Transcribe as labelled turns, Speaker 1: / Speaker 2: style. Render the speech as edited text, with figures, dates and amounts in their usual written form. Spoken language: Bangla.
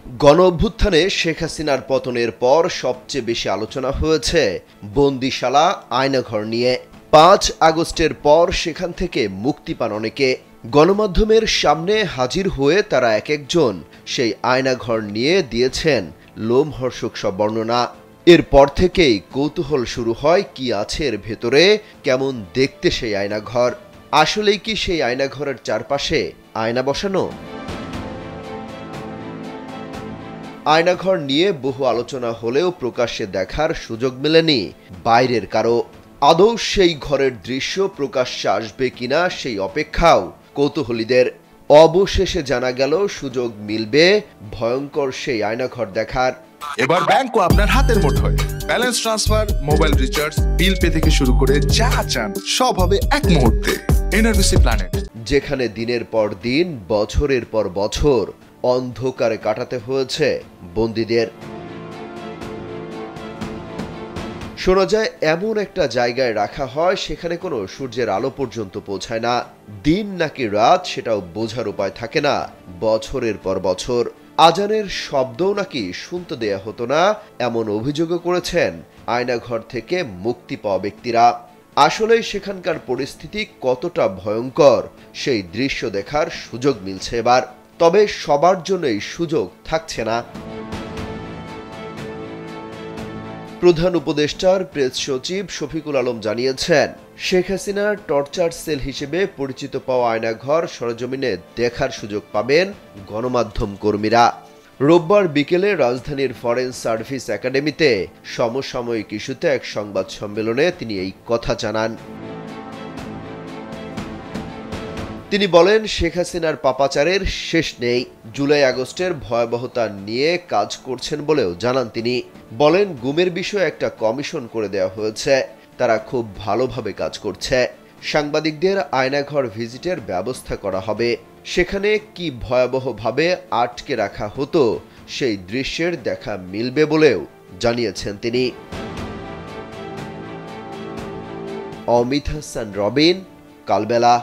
Speaker 1: গণঅভ্যুত্থানে শেখ হাসিনার পতনের পর সবচেয়ে বেশি আলোচনা হয়েছে বন্দিশালা আয়নাঘর নিয়ে। ৫ আগস্টের পর সেখান থেকে মুক্তি পান অনেকে। গণমাধ্যমের সামনে হাজির হয়ে তারা এক একজন সেই আয়নাঘর নিয়ে দিয়েছেন লোমহর্ষক সব বর্ণনা। এরপর থেকেই কৌতূহল শুরু হয় কি আছে এর ভেতরে, কেমন দেখতে সেই আয়নাঘর। আসলেই কি সেই আয়নাঘরের চারপাশে আয়না বসানো? আয়নাঘর নিয়ে বহু আলোচনা হলেও প্রকাশ্যে দেখার সুযোগ মেলেনি বাইরের কারো। আদৌ সেই ঘরের দৃশ্য প্রকাশ্যে আসবে কিনা সেই অপেক্ষাও কৌতূহলীদের। অবশেষে জানা গেল সুযোগ মিলবে ভয়ঙ্কর সেই আয়নাঘর দেখার।
Speaker 2: এবার ব্যাংকও আপনার হাতের মুঠোয়। Balance transfer, mobile recharge, bill pay থেকে শুরু করে যা চান সব হবে এক মুহূর্তে। এনআরবিসি প্ল্যানেট,
Speaker 1: যেখানে দিনের পর দিন, বছরের পর বছর অন্ধকারে কাটাতে হয়েছে বন্দীদের। শোনা যায় এমন একটা জায়গায় রাখা হয় সেখানে কোনো সূর্যের আলো পর্যন্ত পৌঁছায় না। দিন নাকি রাত সেটাও বোঝার উপায় থাকে না বছরের পর বছর। আজানের শব্দও নাকি শুনতে দেয়া হতো না, এমন অভিযোগও করেছেন আয়নাঘর থেকে মুক্তি পাওয়া ব্যক্তিরা। আসলেই সেখানকার পরিস্থিতি কতটা ভয়ঙ্কর সেই দৃশ্য দেখার সুযোগ মিলছে এবার। তবে সবার জন্যই সুযোগ থাকছে না। প্রধান উপদেষ্টার প্রেস সচিব শফিকুল আলম জানিয়েছেন, শেখ হাসিনার টর্চার সেল হিসেবে পরিচিত পাওয়া আয়নাঘর সরেজমিনে দেখার সুযোগ পাবেন গণমাধ্যম কর্মীরা। রোববার বিকেলে রাজধানীর ফরেন সার্ভিস একাডেমিতে সমসাময়িক ইস্যুতে এক সংবাদ সম্মেলনে তিনি এই কথা জানান। তিনি বলেন, শেখ হাসিনার পাপাচারের শেষ নেই। জুলাই আগস্টের ভয়াবহতা নিয়ে কাজ করছেন বলেও জানান তিনি। বলেন, গুমের বিষয়ে একটা কমিশন করে দেওয়া হয়েছে, তারা খুব ভালোভাবে কাজ করছে। সাংবাদিকদের আয়নাঘর ভিজিটের ব্যবস্থা করা হবে। সেখানে কি ভয়াবহভাবে আটকে রাখা হতো সেই দৃশ্যের দেখা মিলবে বলেও জানিয়েছেন তিনি। অমিত হাসান রবিন, কালবেলা।